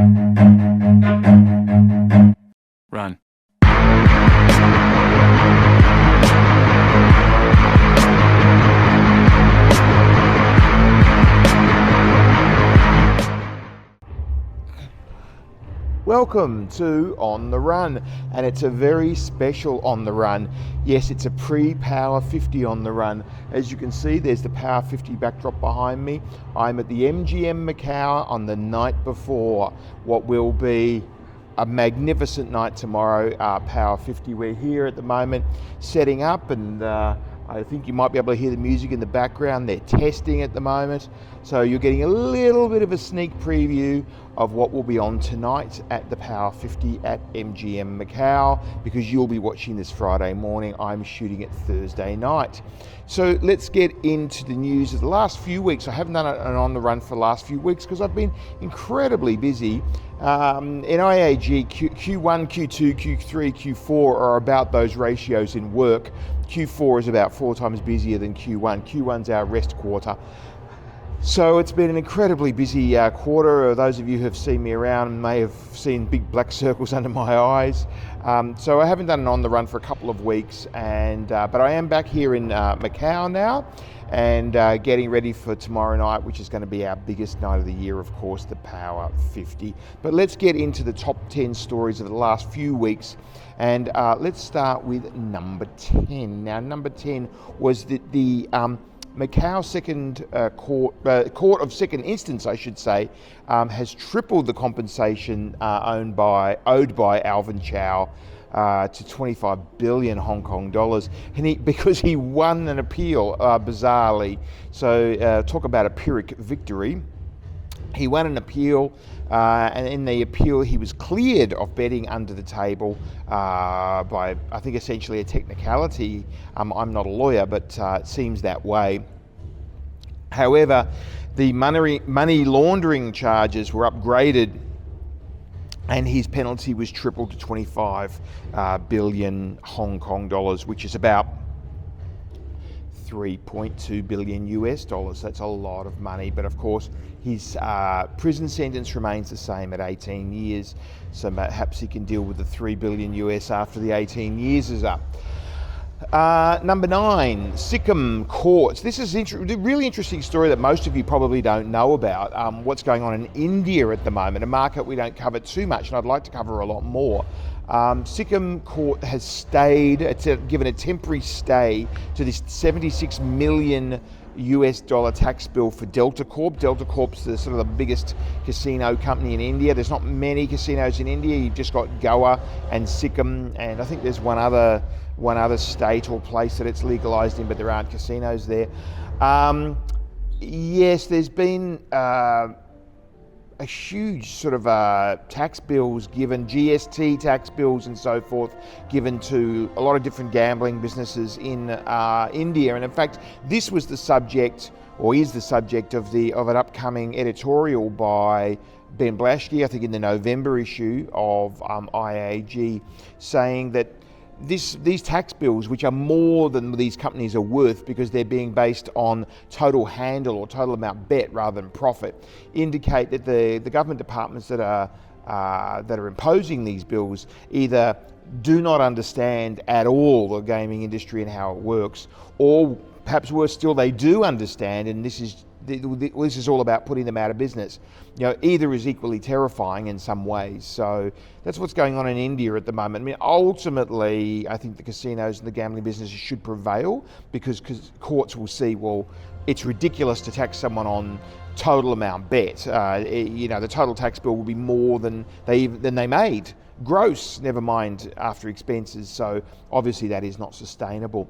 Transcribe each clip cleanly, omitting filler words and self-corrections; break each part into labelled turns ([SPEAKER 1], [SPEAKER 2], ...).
[SPEAKER 1] Run.
[SPEAKER 2] Welcome to On the Run, and it's a very special On the Run. Yes, it's a pre-Power 50 On the Run. As you can see, there's the Power 50 backdrop behind me. I'm at the MGM Macau on the night before what will be a magnificent night tomorrow, Power 50. We're here at the moment setting up, and I think you might be able to hear the music in the background. They're testing at the moment. So you're getting a little bit of a sneak preview of what will be on tonight at the Power 50 at MGM Macau, because you'll be watching this Friday morning. I'm shooting it Thursday night. So let's get into the news of the last few weeks. I haven't done an On the Run for the last few weeks because I've been incredibly busy. In IAG, Q1, Q2, Q3, Q4 are about those ratios in work. Q4 is about 4 times busier than Q1. Q1's our rest quarter. So it's been an incredibly busy quarter. Those of you who have seen me around may have seen big black circles under my eyes. So I haven't done an On the Run for a couple of weeks, but I am back here in Macau now, and getting ready for tomorrow night, which is going to be our biggest night of the year, of course, the Power 50. But let's get into the top 10 stories of the last few weeks, and let's start with number 10. Now, number 10 was that the Macau Court of Second Instance, I should say, has tripled the compensation owed by Alvin Chau to 25 billion Hong Kong dollars, and because he won an appeal, bizarrely. So talk about a Pyrrhic victory. He won an appeal, and in the appeal he was cleared of betting under the table by, I think, essentially a technicality. I'm not a lawyer, but it seems that way. However, the money laundering charges were upgraded, and his penalty was tripled to 25 billion Hong Kong dollars, which is about 3.2 billion US dollars. That's a lot of money, but of course his prison sentence remains the same at 18 years, so perhaps he can deal with the 3 billion US after the 18 years is up. Number 9, Sikkim courts. This is a really interesting story that most of you probably don't know about. What's going on in India at the moment, a market we don't cover too much, and I'd like to cover a lot more. Sikkim court has given a temporary stay to this 76 million US dollar tax bill for Delta Corp. Delta Corp's the sort of the biggest casino company in India. There's not many casinos in India. You've just got Goa and Sikkim, and I think there's one other state or place that it's legalized in, but there aren't casinos there. Yes, there's been a huge sort of tax bills given, GST tax bills and so forth, given to a lot of different gambling businesses in India. And in fact, this was the subject, or is the subject, of an upcoming editorial by Ben Blasky, I think in the November issue of IAG, saying that these tax bills, which are more than these companies are worth because they're being based on total handle or total amount bet rather than profit, indicate that the government departments that are imposing these bills either do not understand at all the gaming industry and how it works, or perhaps worse still, they do understand, and this is all about putting them out of business. Either is equally terrifying in some ways. So that's what's going on in India at the moment. I mean, ultimately, I think the casinos and the gambling businesses should prevail, because courts will see, well, it's ridiculous to tax someone on total amount bet. The total tax bill will be more than they made gross, never mind after expenses. So obviously that is not sustainable.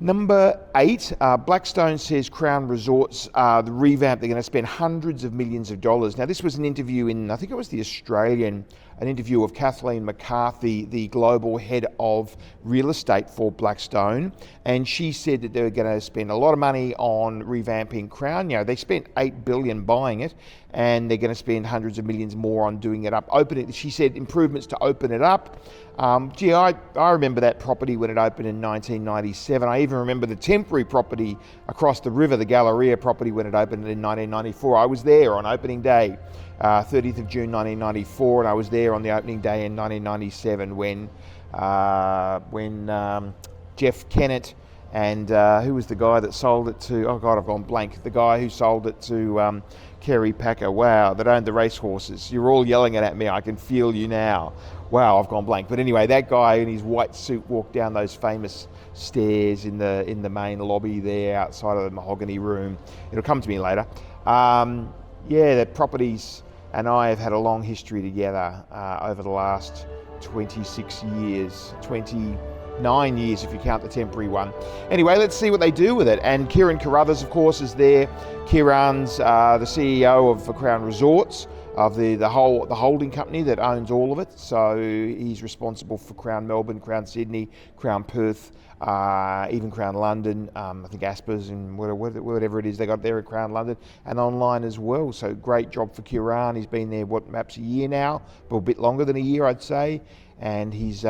[SPEAKER 2] Number 8, Blackstone says Crown Resorts, the revamp, they're going to spend hundreds of millions of dollars. Now, this was an interview in, I think it was The Australian, an interview of Kathleen McCarthy, the global head of real estate for Blackstone, and she said that they were going to spend a lot of money on revamping Crown. They spent $8 billion buying it, and they're going to spend hundreds of millions more on doing it up. She said improvements to open it up. I remember that property when it opened in 1997. I even remember the temporary property across the river, the Galleria property, when it opened in 1994. I was there on opening day, 30th of June 1994, and I was there on the opening day in 1997 when Jeff Kennett and who was the guy that sold it to, oh God, I've gone blank, the guy who sold it to Kerry Packer, wow, that owned the racehorses. You're all yelling it at me, I can feel you now. Wow, I've gone blank. But anyway, that guy in his white suit walked down those famous stairs in the main lobby there outside of the mahogany room. It'll come to me later. The properties and I have had a long history together over the last 26 years, 29 years if you count the temporary one. Anyway, let's see what they do with it. And Kieran Carruthers, of course, is there. Kieran's the CEO of Crown Resorts, of the holding company that owns all of it. So he's responsible for Crown Melbourne, Crown Sydney, Crown Perth, even Crown London, I think Aspers and whatever it is they got there at Crown London, and online as well. So great job for Kieran. He's been there, perhaps a year now, but a bit longer than a year, I'd say. And he's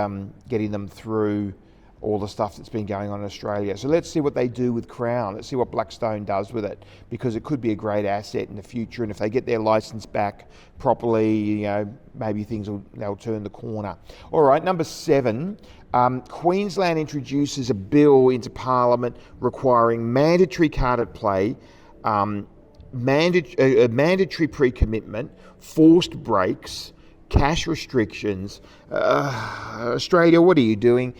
[SPEAKER 2] getting them through all the stuff that's been going on in Australia. So let's see what they do with Crown. Let's see what Blackstone does with it, because it could be a great asset in the future. And if they get their license back properly, maybe they'll turn the corner. All right, number 7. Queensland introduces a bill into Parliament requiring mandatory carded play, mandatory pre-commitment, forced breaks, cash restrictions. Australia, what are you doing?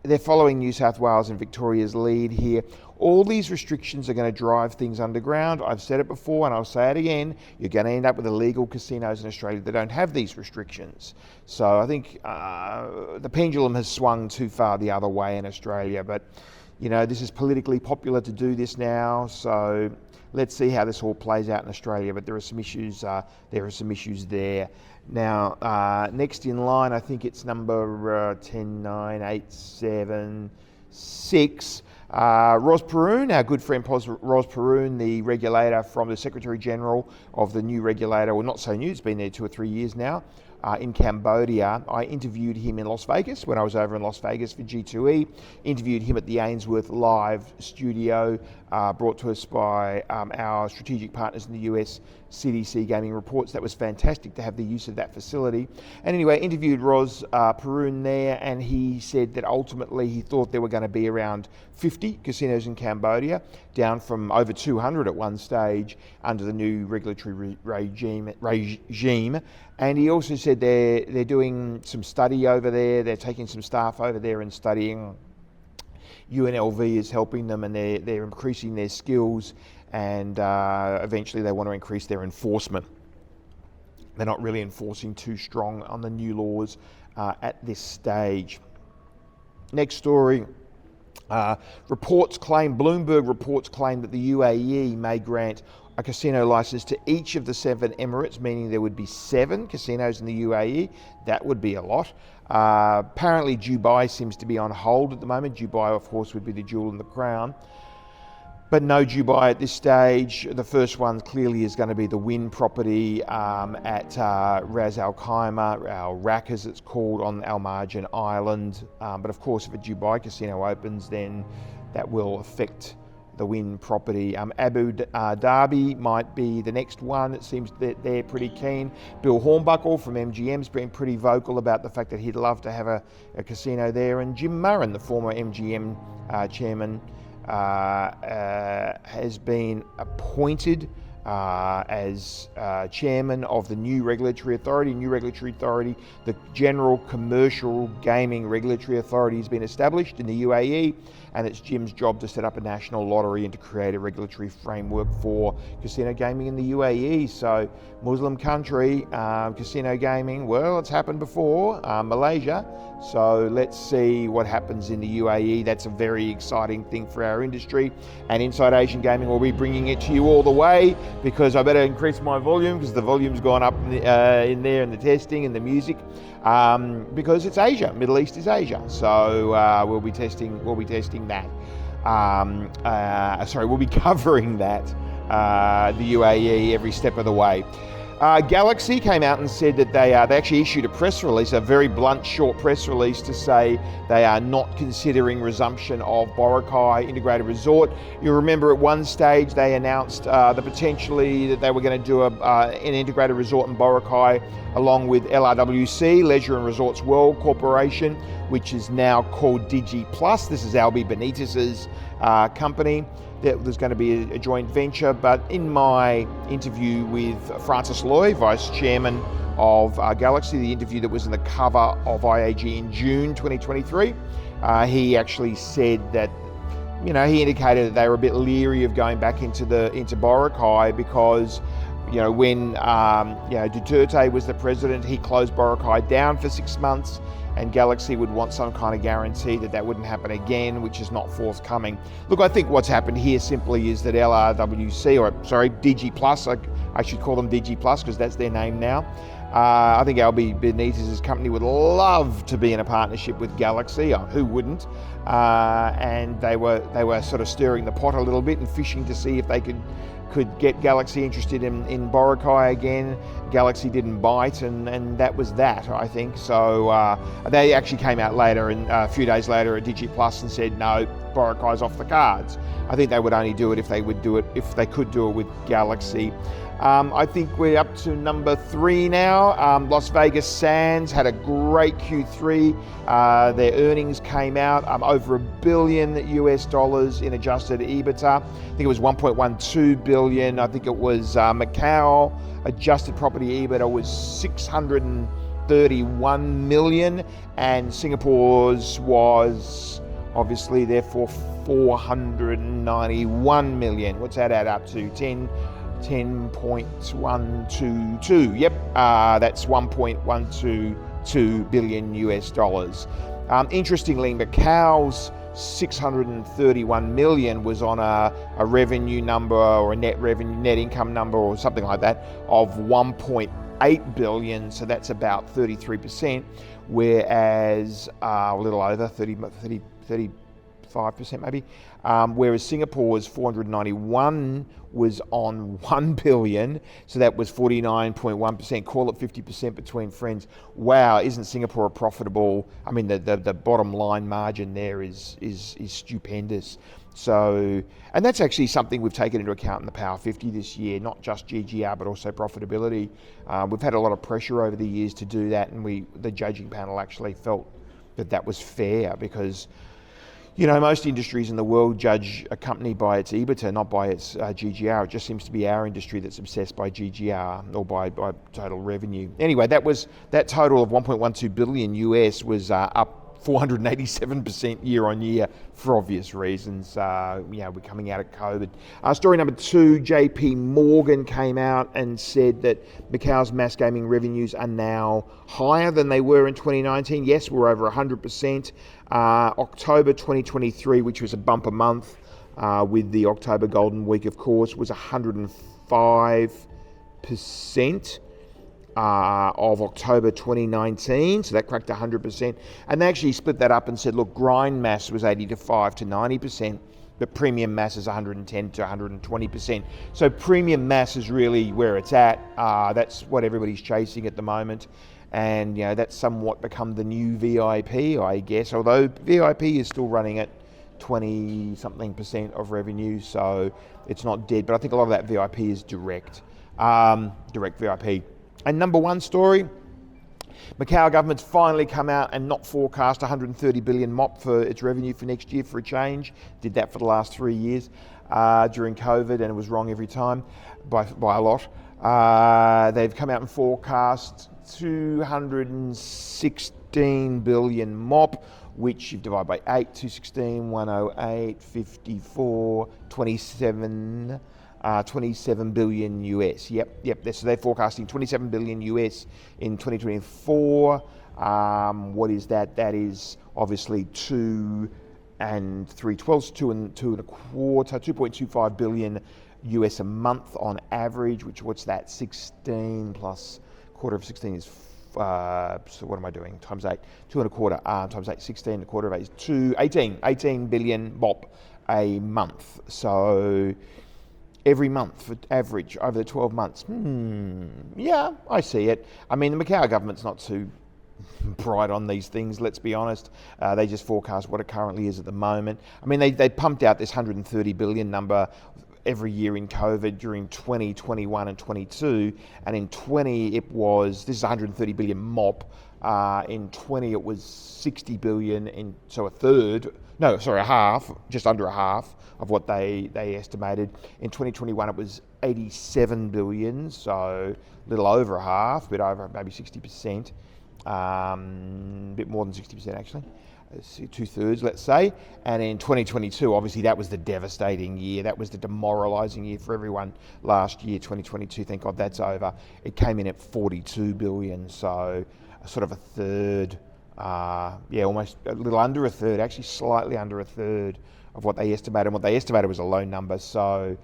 [SPEAKER 2] They're following New South Wales and Victoria's lead here. All these restrictions are going to drive things underground. I've said it before and I'll say it again. You're going to end up with illegal casinos in Australia that don't have these restrictions. So I think the pendulum has swung too far the other way in Australia. But, this is politically popular to do this now. So let's see how this all plays out in Australia. But there are some issues. There. Now, next in line, I think it's number 10987 Ros Perun, our good friend Ros Perun, the regulator from the Secretary General of the new regulator, well, not so new, it's been there 2 or 3 years now, in Cambodia. I interviewed him in Las Vegas when I was over in Las Vegas for G2E, interviewed him at the Ainsworth Live studio, brought to us by our strategic partners in the US, CDC Gaming Reports. That was fantastic to have the use of that facility. And anyway, interviewed Ros Perun there, and he said that ultimately he thought there were going to be around 50 casinos in Cambodia, down from over 200 at one stage under the new regulatory regime. And he also said they're doing some study over there. They're taking some staff over there and studying. UNLV is helping them, and they're increasing their skills, and eventually they want to increase their enforcement. They're not really enforcing too strong on the new laws at this stage. Next story. Bloomberg reports claim that the UAE may grant a casino license to each of the 7 Emirates, meaning there would be 7 casinos in the UAE. That would be a lot. Apparently Dubai seems to be on hold at the moment. Dubai, of course, would be the jewel in the crown. But no Dubai at this stage. The first one clearly is going to be the Wynn property at Ras Al Khaimah, Al Rak as it's called, on Al Marjan Island. But of course, if a Dubai casino opens, then that will affect the Wynn property. Abu Dhabi might be the next one. It seems that they're pretty keen. Bill Hornbuckle from MGM's been pretty vocal about the fact that he'd love to have a casino there. And Jim Murren, the former MGM chairman, has been appointed as chairman of the new regulatory authority. The General Commercial Gaming Regulatory Authority has been established in the UAE, and it's Jim's job to set up a national lottery and to create a regulatory framework for casino gaming in the UAE. So, Muslim country, casino gaming, well, it's happened before, Malaysia. So let's see what happens in the UAE. That's a very exciting thing for our industry. And Inside Asian Gaming will be bringing it to you all the way, because I better increase my volume, because the volume's gone up in there, and the testing and the music, because it's Asia. Middle East is Asia. So we'll be testing that. We'll be covering that, the UAE, every step of the way. Galaxy came out and said that they actually issued a press release, a very blunt, short press release to say they are not considering resumption of Boracay Integrated Resort. You remember at one stage they announced that potentially that they were going to do an integrated resort in Boracay along with LRWC, Leisure and Resorts World Corporation, which is now called Digi Plus. This is Albie Benitez's company. There's going to be a joint venture, but in my interview with Francis Loy, Vice Chairman of Galaxy, the interview that was in the cover of IAG in June 2023, he actually said that, he indicated that they were a bit leery of going back into Boracay because, when Duterte was the president, he closed Boracay down for 6 months, and Galaxy would want some kind of guarantee that that wouldn't happen again, which is not forthcoming. Look, I think what's happened here simply is that Digi Plus, I should call them Digi Plus because that's their name now. I think Albie Benitez's company would love to be in a partnership with Galaxy. Who wouldn't? And they were sort of stirring the pot a little bit and fishing to see if they could get Galaxy interested in Boracay again. Galaxy didn't bite, and that was that, I think. So they actually came out later, and a few days later at Digi Plus and said, no, Boracay's off the cards. I think they would only do it if they could do it with Galaxy. I think we're up to number 3 now. Las Vegas Sands had a great Q3. Their earnings came out over $1 billion in adjusted EBITDA. I think it was 1.12 billion. I think it was Macau adjusted property EBITDA was 631 million, and Singapore's was obviously therefore 491 million. What's that add up to? 10.122. Yep, that's 1.122 billion US dollars. Interestingly, Macau's 631 million was on a revenue number or a net income number or something like that of 1.8 billion. So that's about 33%, whereas a little over 35% maybe. Whereas Singapore's 491 was on 1 billion, so that was 49.1%, call it 50% between friends. Wow, isn't Singapore profitable? I mean, the bottom line margin there is stupendous. So, and that's actually something we've taken into account in the Power 50 this year, not just GGR, but also profitability. We've had a lot of pressure over the years to do that, and the judging panel actually felt that was fair because most industries in the world judge a company by its EBITDA, not by its GGR. It just seems to be our industry that's obsessed by GGR or by total revenue. Anyway, that total of 1.12 billion US was up 487% year on year for obvious reasons. We're coming out of COVID. Story number 2, JP Morgan came out and said that Macau's mass gaming revenues are now higher than they were in 2019. Yes, we're over 100%. October 2023, which was a bumper month with the October Golden Week, of course, was 105%. Of October 2019, so that cracked 100%, and they actually split that up and said, look, grind mass was 85 to 90%, but premium mass is 110 to 120%. So premium mass is really where it's at. That's what everybody's chasing at the moment, and that's somewhat become the new VIP, I guess, although VIP is still running at 20-something% of revenue, so it's not dead, but I think a lot of that VIP is direct VIP. And number 1 story, Macau government's finally come out and not forecast 130 billion MOP for its revenue for next year for a change. Did that for the last 3 years during COVID, and it was wrong every time by a lot. They've come out and forecast 216 billion MOP, which you divide by 8, 216, 108, 54, 27 billion US. Yep. So they're forecasting 27 billion US in 2024. What is that? That is obviously 2 and 3/12, 2 and a quarter, 2.25 billion US a month on average. What's that? 16 plus quarter of 16 is. So what am I doing? Times 8, 2 and a quarter. Times 8, 16. A quarter of 8 is 18 billion MOP a month. So every month for average over the 12 months. Yeah, I see it. I mean, the Macau government's not too bright on these things, let's be honest. They just forecast what it currently is at the moment. I mean, they pumped out this 130 billion number every year in COVID during 20, 21 and 22. And in 20, this is 130 billion mop. In 20, it was 60 billion, so a half, just under a half of what they estimated. In 2021, it was 87 billion, so a little over a half, bit over maybe 60%, a bit more than 60% actually, 2/3 let's say. And in 2022, obviously that was the devastating year, that was the demoralising year for everyone last year, 2022, thank God that's over. It came in at 42 billion, so sort of a third, almost a little under a third, actually slightly under a third of what they estimated. And what they estimated was a low number. So,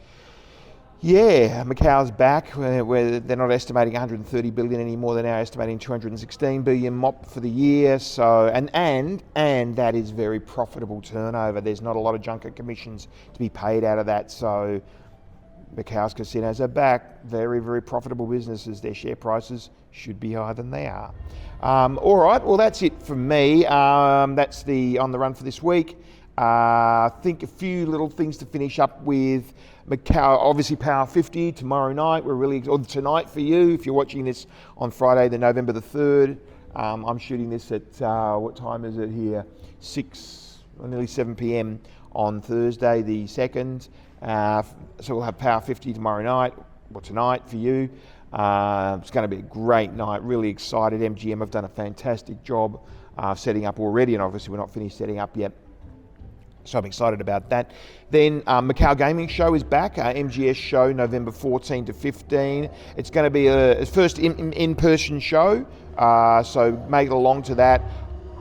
[SPEAKER 2] yeah, Macau's back, where they're not estimating 130 billion anymore. They're now estimating 216 billion mop for the year. So, and that is very profitable turnover. There's not a lot of junket commissions to be paid out of that. So, Macau's casinos are back. Very, very profitable businesses. Their share prices should be higher than they are. All right, well, that's it from me. That's the On the Run for this week. I think a few little things to finish up with. Macau, obviously Power 50 tomorrow night. Or tonight for you, if you're watching this on Friday, the November the 3rd. I'm shooting this at, what time is it here? 6 or nearly 7 p.m. on Thursday the 2nd. So we'll have Power 50 tomorrow night, or tonight for you. It's going to be a great night, really excited. MGM have done a fantastic job setting up already, and obviously we're not finished setting up yet. So I'm excited about that. Then Macau Gaming Show is back, MGS show, November 14 to 15. It's going to be a first in-person show, so make it along to that.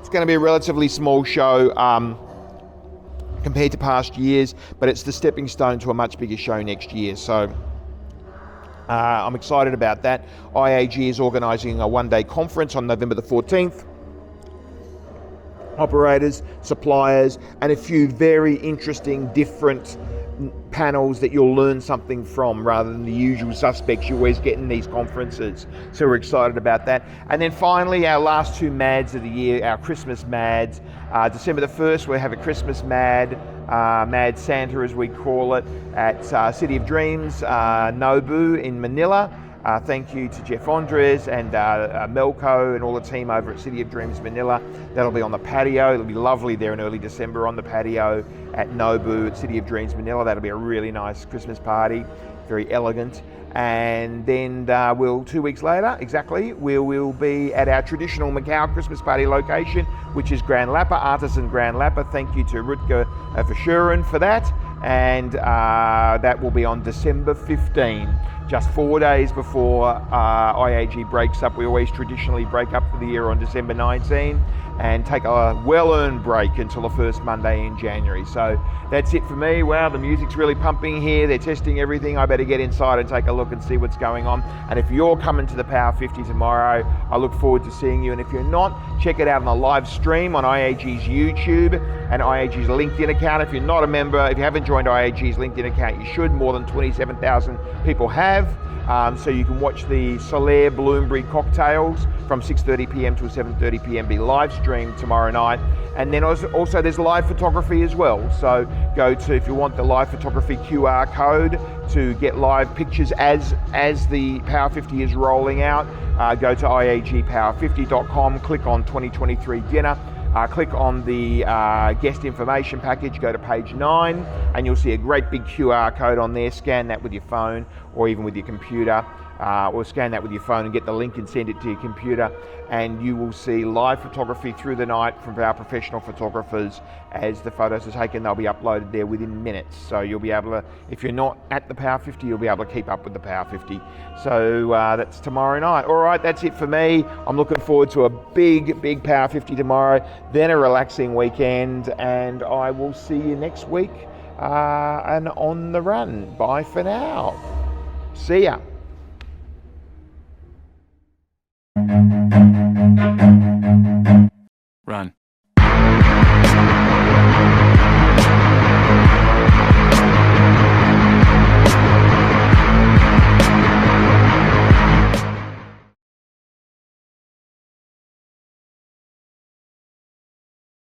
[SPEAKER 2] It's going to be a relatively small show compared to past years, but it's the stepping stone to a much bigger show next year. So I'm excited about that. IAG is organising a one-day conference on November the 14th. Operators, suppliers, and a few very interesting different panels that you'll learn something from rather than the usual suspects you always get in these conferences. So we're excited about that. And then finally, our last two MADs of the year, our Christmas MADs. December the 1st, we'll have a Christmas MAD, Mad Santa as we call it, at City of Dreams, Nobu in Manila. Thank you to Jeff Andres and Melco and all the team over at City of Dreams Manila. That'll be on the patio. It'll be lovely there in early December on the patio at Nobu at City of Dreams Manila. That'll be a really nice Christmas party, very elegant. And then 2 weeks later, exactly, we will be at our traditional Macau Christmas party location, which is Grand Lapa, Artisan Grand Lapa. Thank you to Rutger Verschuren for that. And that will be on December 15. Just 4 days before IAG breaks up. We always traditionally break up for the year on December 19 and take a well-earned break until the first Monday in January. So that's it for me. Wow, the music's really pumping here. They're testing everything. I better get inside and take a look and see what's going on. And if you're coming to the Power 50 tomorrow, I look forward to seeing you. And if you're not, check it out on the live stream on IAG's YouTube and IAG's LinkedIn account. If you're not a member, if you haven't joined IAG's LinkedIn account, you should. More than 27,000 people have. So you can watch the Solaire Bloomberry cocktails from 6:30 p.m. to 7:30 p.m. be live streamed tomorrow night. And then also there's live photography as well. So go to, if you want the live photography QR code to get live pictures as the Power 50 is rolling out, go to iagpower50.com, click on 2023 dinner. Click on the guest information package, go to page 9, and you'll see a great big QR code on there. Scan that with your phone or even with your computer, or scan that with your phone and get the link and send it to your computer, and you will see live photography through the night from our professional photographers. As the photos are taken, they'll be uploaded there within minutes. So you'll be able to, if you're not at the Power 50, you'll be able to keep up with the Power 50. So that's tomorrow night. All right, that's it for me. I'm looking forward to a big Power 50 tomorrow, then a relaxing weekend, and I will see you next week and on the run. Bye for now. See ya.